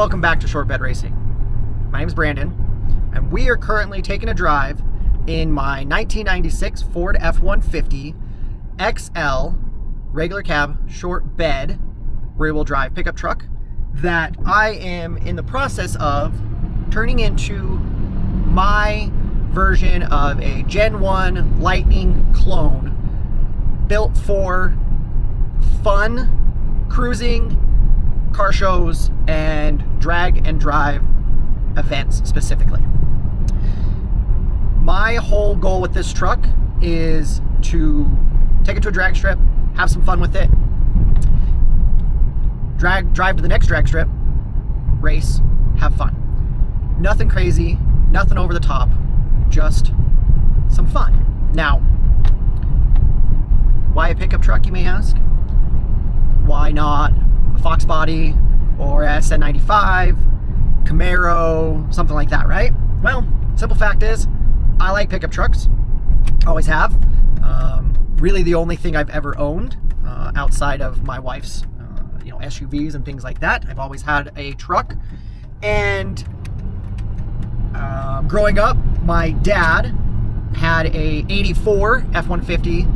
welcome back to Short Bed Racing. My name is Brandon, and we are currently taking a drive in my 1996 Ford F150 XL regular cab short bed rear-wheel drive pickup truck that I am in the process of turning into my version of a Gen 1 Lightning clone built for fun cruising, car shows, and drag and drive events specifically. My whole goal with this truck is to take it to a drag strip, have some fun with it, drive to the next drag strip, race, have fun. Nothing crazy, nothing over the top, just some fun. Now, why a pickup truck, you may ask? Why not a Fox body or SN95, Camaro, something like that, right? Well, simple fact is, I like pickup trucks, always have. Really the only thing I've ever owned outside of my wife's SUVs and things like that. I've always had a truck. And growing up, my dad had a 84 F150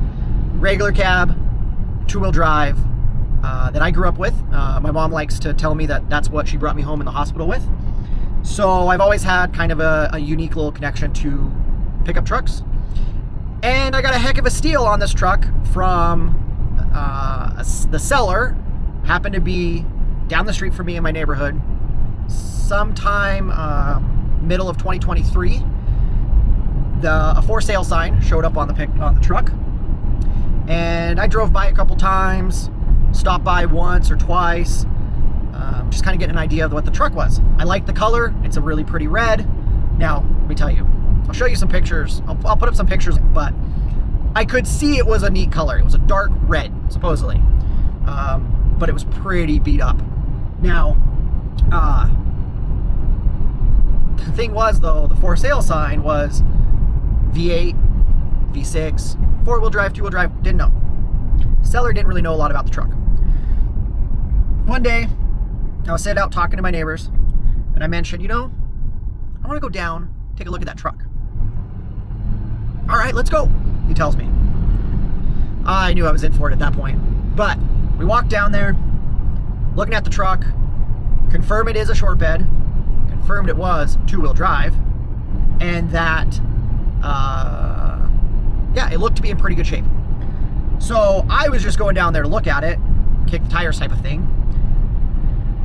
regular cab, two-wheel drive that I grew up with. My mom likes to tell me that that's what she brought me home in the hospital with. So I've always had kind of a unique little connection to pickup trucks. And I got a heck of a steal on this truck from the seller. Happened to be down the street from me in my neighborhood sometime middle of 2023. A for sale sign showed up on the truck, and I drove by a couple times, stopped by once or twice, just kind of getting an idea of what the truck was. I like the color. It's a really pretty red. Now, let me tell you, I'll show you some pictures. I'll put up some pictures, but I could see it was a neat color. It was a dark red, supposedly. But it was pretty beat up. Now, the thing was, though, the for sale sign was V8, V6, four-wheel drive, two-wheel drive, didn't know. The seller didn't really know a lot about the truck. One day, I was sitting out talking to my neighbors, and I mentioned, I want to go down, take a look at that truck. All right, let's go, he tells me. I knew I was in for it at that point. But we walked down there, looking at the truck, confirmed it is a short bed, confirmed it was two-wheel drive, and that, it looked to be in pretty good shape. So I was just going down there to look at it, kick the tires type of thing.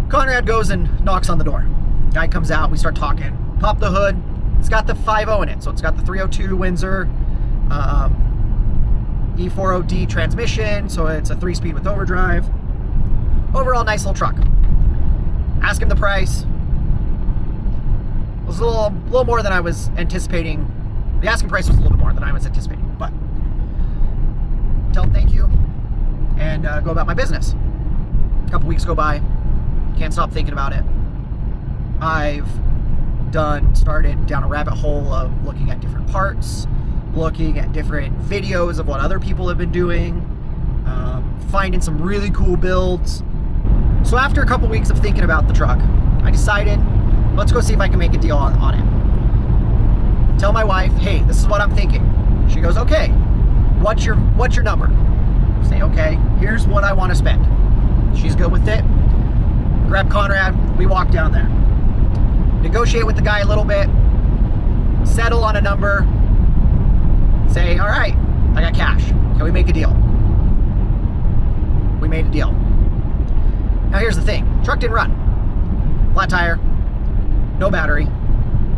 Conrad goes and knocks on the door. Guy comes out, we start talking, pop the hood. It's got the 5.0 in it, so it's got the 302 Windsor, E40D transmission, so it's a 3-speed with overdrive. Overall, nice little truck. Ask him the price. It was a little more than I was anticipating. The asking price was a little bit more than I was anticipating, but tell him thank you and go about my business. A couple weeks go by. Can't stop thinking about it. I've started down a rabbit hole of looking at different parts, looking at different videos of what other people have been doing, finding some really cool builds. So after a couple weeks of thinking about the truck, I decided, let's go see if I can make a deal on it. Tell my wife, hey, this is what I'm thinking. She goes, okay, what's your number? Say, okay, here's what I want to spend. She's good with it. Grab Conrad, we walk down there. Negotiate with the guy a little bit, settle on a number, say, all right, I got cash. Can we make a deal? We made a deal. Now here's the thing. Truck didn't run. Flat tire, no battery,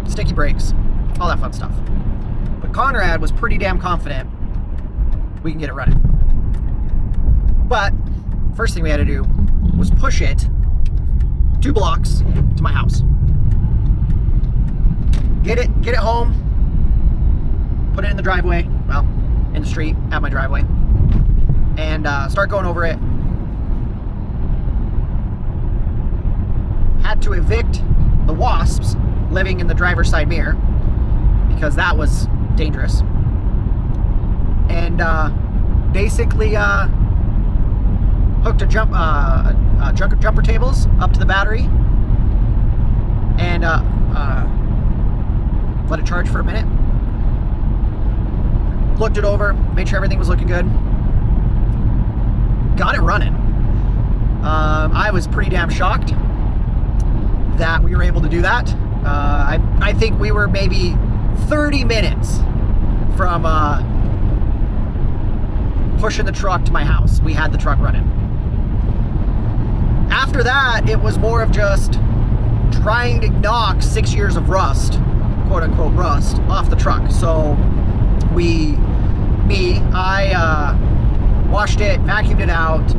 sticky brakes, all that fun stuff. But Conrad was pretty damn confident we can get it running. But first thing we had to do was push it 2 blocks to my house. Get it home, put it in the driveway, well, in the street, at my driveway, and start going over it. Had to evict the wasps living in the driver's side mirror because that was dangerous. And basically hooked jumper tables up to the battery and let it charge for a minute. Looked it over, made sure everything was looking good. Got it running. I was pretty damn shocked that we were able to do that. I think we were maybe 30 minutes from pushing the truck to my house. We had the truck running. After that, it was more of just trying to knock 6 years of rust, quote unquote rust, off the truck. So I washed it, vacuumed it out,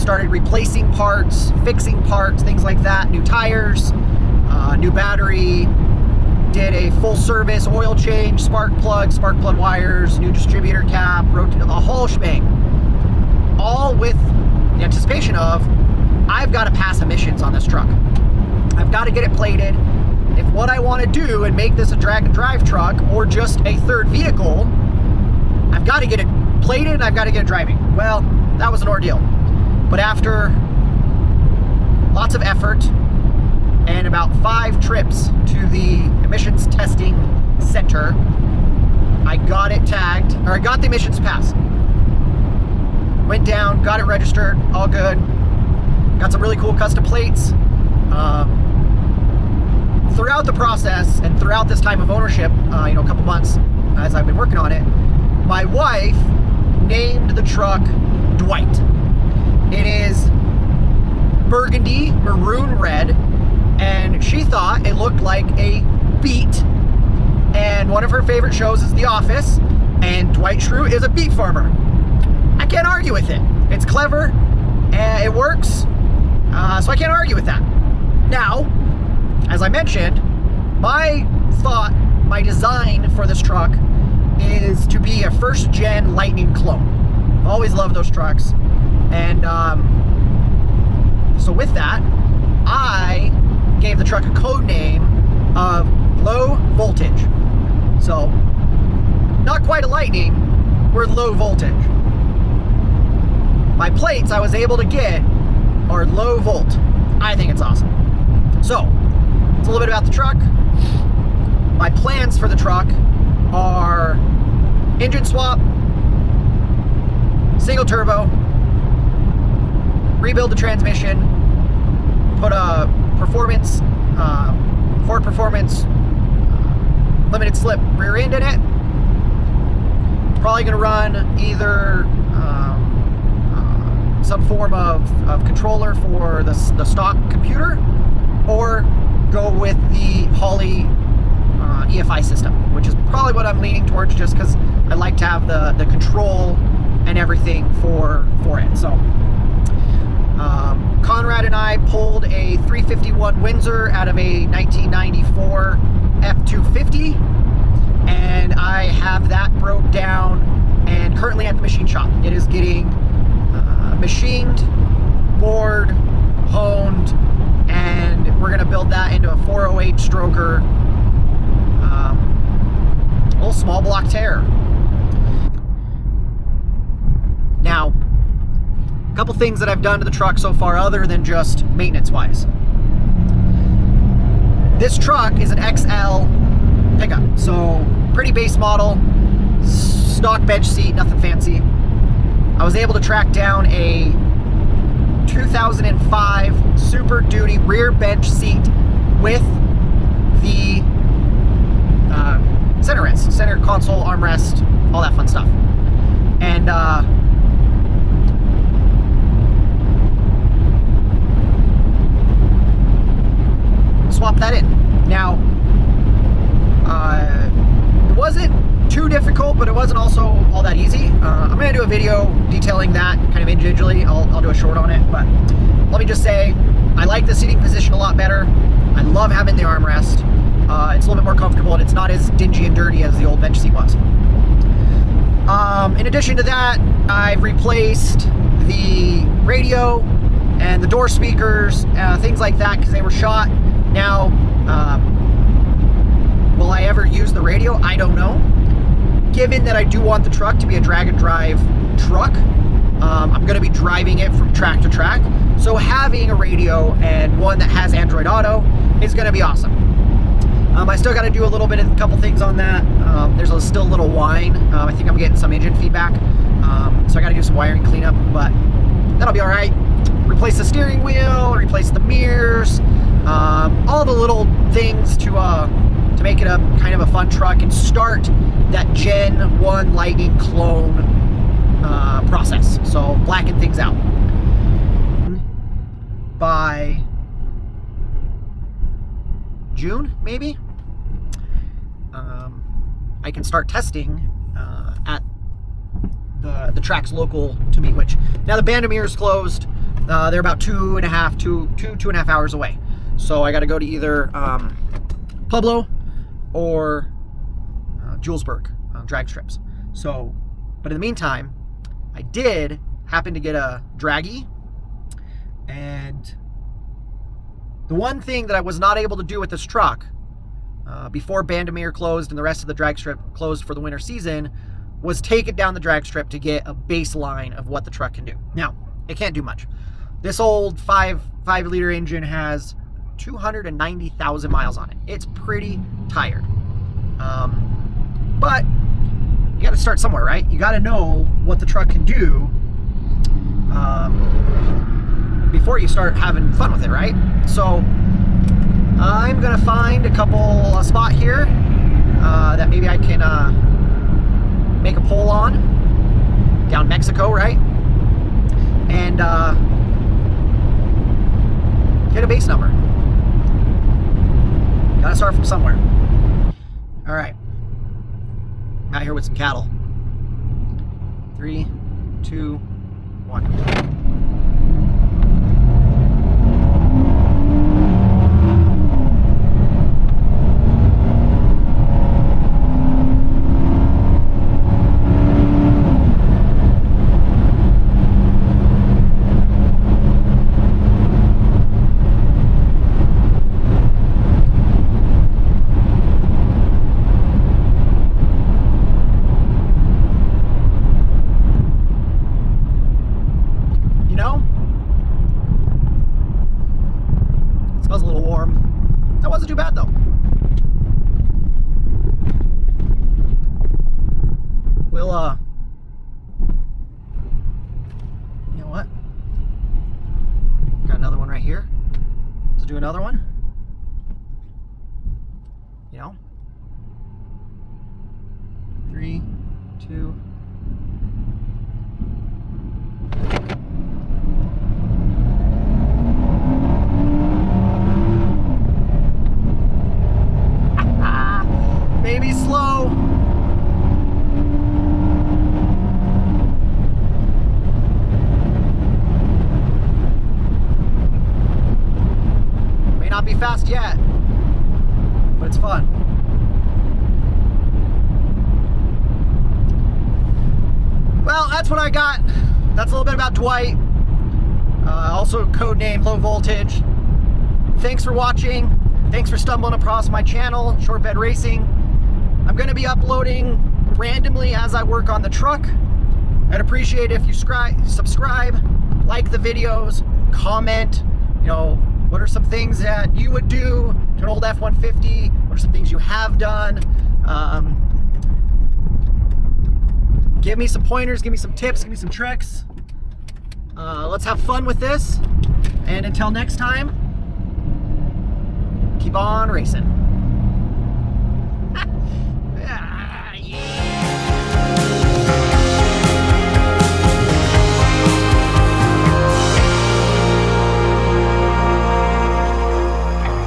started replacing parts, fixing parts, things like that, new tires, new battery, did a full service oil change, spark plug wires, new distributor cap, rotated the whole shebang. All with the anticipation of, I've got to pass emissions on this truck. I've got to get it plated. If what I want to do and make this a drag and drive truck or just a third vehicle, I've got to get it plated and I've got to get it driving. Well, that was an ordeal. But after lots of effort and about 5 trips to the emissions testing center, I got it tagged, or I got the emissions pass. Went down, got it registered, all good. Got some really cool custom plates. Throughout the process and throughout this time of ownership, a couple months as I've been working on it, my wife named the truck Dwight. It is burgundy, maroon red, and she thought it looked like a beet. And one of her favorite shows is The Office, and Dwight Schrute is a beet farmer. I can't argue with it. It's clever, and it works, so I can't argue with that. Now, as I mentioned, my design for this truck is to be a first-gen Lightning clone. I've always loved those trucks. And so with that, I gave the truck a code name of Low Voltage. So, not quite a Lightning, we're low voltage. My plates I was able to get are low volt. I think it's awesome. So, it's a little bit about the truck. My plans for the truck are engine swap, single turbo, rebuild the transmission, put a performance, Ford Performance limited slip rear end in it. Probably going to run either some form of controller for the stock computer, or go with the Holley EFI system, which is probably what I'm leaning towards, just because I like to have the control and everything for it. So Conrad and I pulled a 351 Windsor out of a 1994 F250, and I have that broke down and currently at the machine shop. It is getting machined, bored, honed, and we're going to build that into a 408 stroker, little small block tear. Now, a couple things that I've done to the truck so far other than just maintenance-wise. This truck is an XL pickup, so pretty base model, stock bench seat, nothing fancy. I was able to track down a 2005 Super Duty rear bench seat with the center console, armrest, all that fun stuff. And swap that in. Now, it wasn't too difficult, but it wasn't also all that easy. I'm going to do a video detailing that kind of individually. I'll do a short on it, but let me just say, I like the seating position a lot better. I love having the armrest. It's a little bit more comfortable, and it's not as dingy and dirty as the old bench seat was. In addition to that, I've replaced the radio and the door speakers, things like that, because they were shot. Now, will I ever use the radio? I don't know. Given that I do want the truck to be a drag and drive truck, I'm going to be driving it from track to track. So having a radio, and one that has Android Auto, is going to be awesome. I still got to do a couple things on that. There's still a little whine. I think I'm getting some engine feedback. So I got to do some wiring cleanup, but that'll be all right. Replace the steering wheel, replace the mirrors, all the little things to make it a kind of a fun truck and start that Gen 1 Lightning clone process. So blacken things out. By June, maybe, I can start testing at the tracks local to me, which now the Bandimere is closed. They're about 2.5 hours away. So I got to go to either Pueblo or Julesburg drag strips. So, but in the meantime, I did happen to get a draggy, and the one thing that I was not able to do with this truck before Bandimere closed and the rest of the drag strip closed for the winter season was take it down the drag strip to get a baseline of what the truck can do. Now, it can't do much. This old 5-liter engine has 290,000 miles on it. It's pretty tired. But you got to start somewhere, right? You got to know what the truck can do before you start having fun with it, right? So I'm gonna find a spot here that maybe I can make a pole on down Mexico, right? And get a base number. Gotta start from somewhere. All right, I'm out here with some cattle. 3, 2, 1. Smells a little warm. That wasn't too bad though. We'll you know what? Got another one right here. Let's do another one. You know? 3, 2. Maybe slow. May not be fast yet, but it's fun. Well, that's what I got. That's a little bit about Dwight. Also codenamed Low Voltage. Thanks for watching. Thanks for stumbling across my channel, Short Bed Racing. I'm going to be uploading randomly as I work on the truck. I'd appreciate if you subscribe, like the videos, comment, you know, what are some things that you would do to an old F-150? What are some things you have done? Give me some pointers, give me some tips, give me some tricks. Let's have fun with this. And until next time, keep on racing.